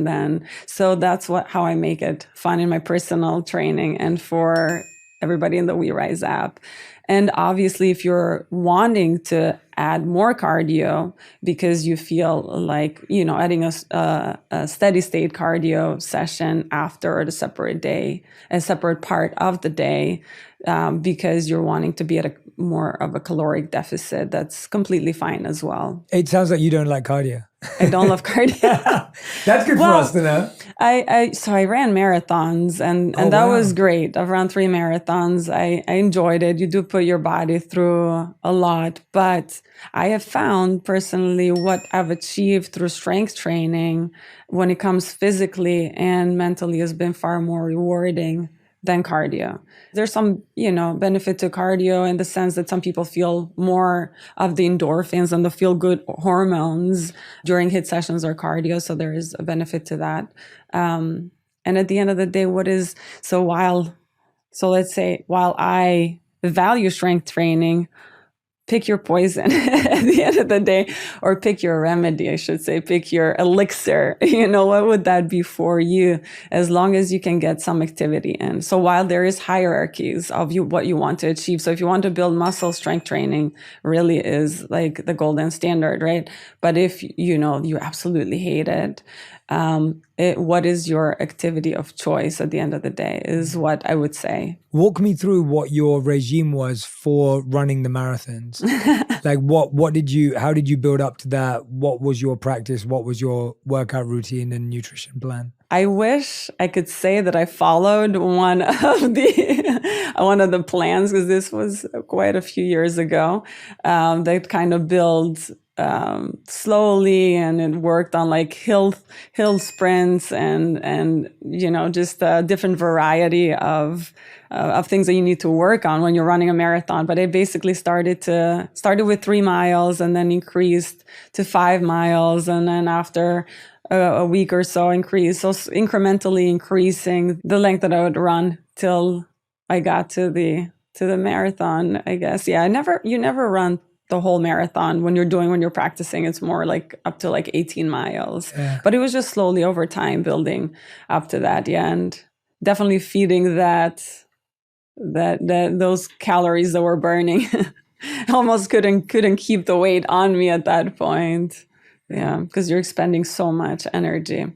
And then, so that's how I make it fun in my personal training and for everybody in the We Rise app. And obviously, if you're wanting to add more cardio because you feel like, adding a steady state cardio session after the separate day, a separate part of the day, because you're wanting to be at more of a caloric deficit, that's completely fine as well. It sounds like you don't like cardio. I don't love cardio. That's good for us to know. So I ran marathons and that was great. I've run 3 marathons. I enjoyed it. You do put your body through a lot, but I have found personally what I've achieved through strength training when it comes physically and mentally has been far more rewarding than cardio. There's some, benefit to cardio in the sense that some people feel more of the endorphins and the feel-good hormones during HIIT sessions or cardio. So there is a benefit to that. And at the end of the day, let's say while I value strength training, pick your poison at the end of the day, or pick your remedy, I should say, pick your elixir. What would that be for you, as long as you can get some activity in. So while there is hierarchies of what you want to achieve. So if you want to build muscle, strength training really is like the golden standard, right? But if, you absolutely hate it, what is your activity of choice at the end of the day is what I would say. Walk me through what your regime was for running the marathons. Like how did you build up to that? What was your practice? What was your workout routine and nutrition plan? I wish I could say that I followed one of the plans, because this was quite a few years ago. They kind of build slowly, and it worked on like hill sprints and just a different variety of things that you need to work on when you're running a marathon. But it basically started with 3 miles and then increased to 5 miles, and then after a week or so increased, so incrementally increasing the length that I would run till I got to the marathon, I guess. Yeah, you never run the whole marathon when you're practicing. It's more like up to like 18 miles. Yeah. But it was just slowly over time building up to that. Yeah. And definitely feeding those calories that were burning. Almost couldn't keep the weight on me at that point. Yeah. Because you're expending so much energy.